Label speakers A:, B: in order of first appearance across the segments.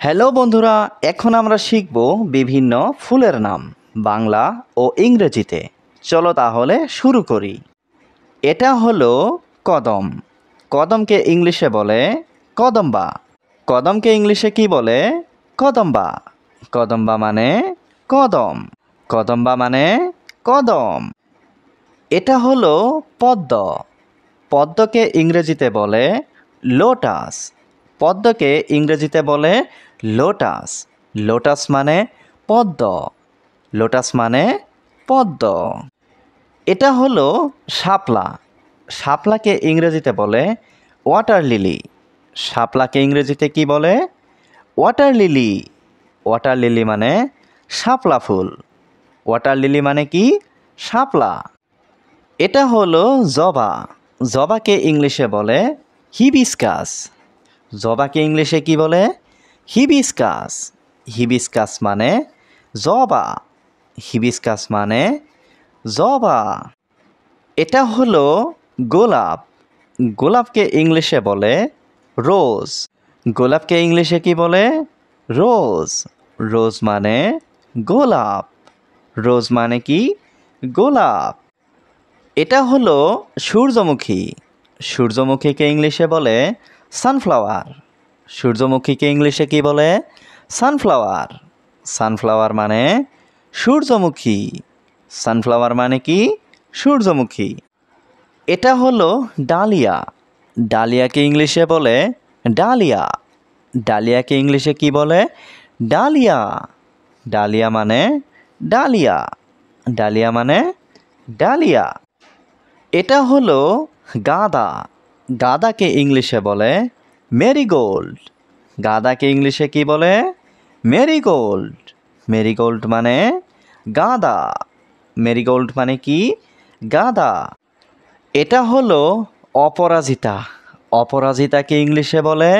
A: Hello বন্ধুরা, এখন আমরা শিখব বিভিন্ন ফুলের নাম বাংলা ও ইংরেজিতে। চলো তাহলে শুরু করি। এটা হলো কদম। কদমকে ইংলিশে বলে কদম্বা। কদমকে ইংলিশে কি বলে? কদম্বা। কদম্বা মানে কদম। কদম্বা মানে কদম। এটা হলো পদ্ম। পদ্মকে ইংরেজিতে বলে লোটাস। পদ্মকে ইংরেজিতে বলে লোটাস। লোটাস মানে পদ্ম। লোটাস মানে পদ্ম। এটা হলো শাপলা। শাপলাকে ইংরেজিতে বলে ওয়াটার লিলি। শাপলাকে ইংরেজিতে কি বলে? Water lily. ওয়াটার লিলি মানে শাপলা ফুল। ওয়াটার লিলি মানে কি? শাপলা। এটা হলো জবা। জবাকে ইংলিশে বলে হিবিস্কাস। জবাকে ইংলিশে কি বলে? হিবিস্কাস। হিবিস্কাস মানে জবা। হিবিস্কাস মানে জবা। এটা হলো গোলাপ। গোলাপকে ইংলিশে বলে রোজ। গোলাপকে ইংলিশে কি বলে? রোজ। রোজ মানে গোলাপ। রোজ মানে কি? গোলাপ। এটা হলো সূর্যমুখী। সূর্যমুখীকে ইংলিশে বলে সানফ্লাওয়ার। সূর্যমুখীকে ইংলিশে কি বলে? সানফ্লাওয়ার। সানফ্লাওয়ার মানে সূর্যমুখী। সানফ্লাওয়ার মানে কি? সূর্যমুখী। এটা হলো ডালিয়া। ডালিয়াকে ইংলিশে বলে ডালিয়া। ডালিয়াকে ইংলিশে কি বলে? ডালিয়া। ডালিয়া মানে ডালিয়া। ডালিয়া মানে ডালিয়া। এটা হলো গাঁদা। গাঁদাকে ইংলিশে বলে মেরিগোল্ড। গাঁদাকে ইংলিশে কি বলে? মেরিগোল্ড। মেরিগোল্ড মানে গাঁদা। মেরিগোল্ড মানে কি? গাঁদা। এটা হলো অপরাজিতা। অপরাজিতাকে ইংলিশে বলে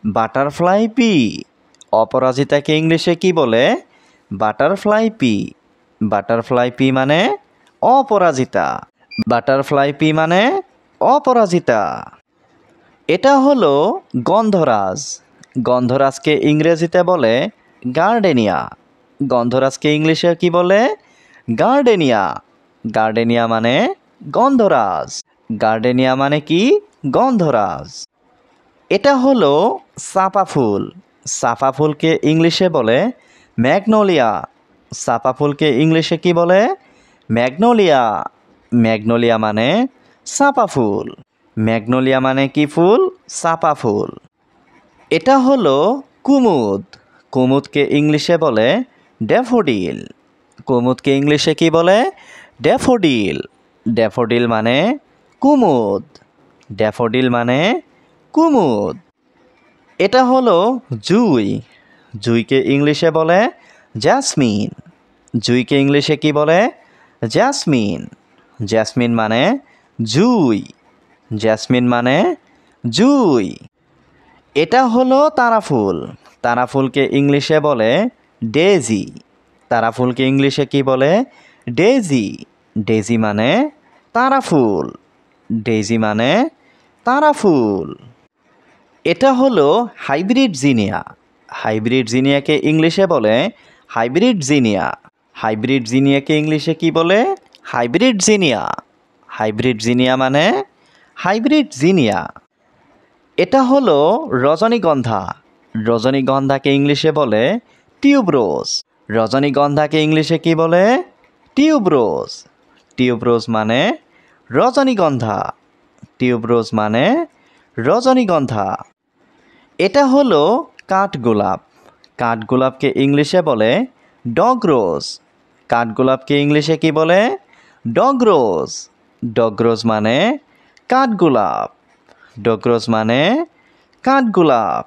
A: বাটারফ্লাই পি। অপরাজিতাকে ইংলিশে কি বলে? Butterfly P. বাটারফ্লাই পি মানে অপরাজিতা। বাটারফ্লাই পি মানে অপরাজিতা। এটা হলো গন্ধরাজ। গন্ধরাজকে ইংরেজিতে বলে গার্ডেনিয়া। গন্ধরাজকে ইংলিশে কি বলে? গার্ডেনিয়া। গার্ডেনিয়া মানে গন্ধরাজ। গার্ডেনিয়া মানে কি? গন্ধরাজ। এটা হলো চাঁপা ফুল। চাঁপা ফুলকে ইংলিশে বলে ম্যাগনোলিয়া। চাঁপা ফুলকে ইংলিশে কি বলে? ম্যাগনোলিয়া। ম্যাগনোলিয়া মানে চাঁপা ফুল। ম্যাগনোলিয়া মানে কি ফুল? চাঁপা ফুল। এটা হলো কুমুদ। কুমুদকে ইংলিশে বলে ড্যাফোডিল। কুমুদকে ইংলিশে কি বলে? ড্যাফোডিল। ড্যাফোডিল মানে কুমুদ। ড্যাফোডিল মানে কুমুদ। এটা হলো জুঁই। জুঁইকে ইংলিশে বলে জ্যাসমিন। জুঁইকে ইংলিশে কি বলে? জ্যাসমিন। জ্যাসমিন মানে জুঁই। জ্যাসমিন মানে জুঁই। এটা হলো তারা ফুল। তারা ফুলকে ইংলিশে বলে ডেজি। তারা ফুলকে ইংলিশে কি বলে? ডেজি। ডেজি মানে তারা ফুল। ডেজি মানে তারা ফুল। এটা হলো হাইব্রিড জিনিয়া। হাইব্রিড জিনিয়াকে ইংলিশে বলে হাইব্রিড জিনিয়া। হাইব্রিড জিনিয়াকে ইংলিশে কি বলে? হাইব্রিড জিনিয়া। হাইব্রিড জিনিয়া মানে হাইব্রিড জিনিয়া। এটা হলো রজনীগন্ধা। রজনীগন্ধাকে ইংলিশে বলে টিউবরোজ। রজনীগন্ধাকে ইংলিশে কি বলে? টিউবরোজ। টিউবরোজ মানে রজনীগন্ধা। টিউবরোজ মানে রজনীগন্ধা। এটা হলো কাঠগোলাপ। কাঠগোলাপকে ইংলিশে বলে ডগরোজ। কাঠগোলাপকে ইংলিশে কি বলে? ডগরোজ। ডগরোজ মানে কাঠগোলাপ। ডগরোজ মানে কাঠগোলাপ।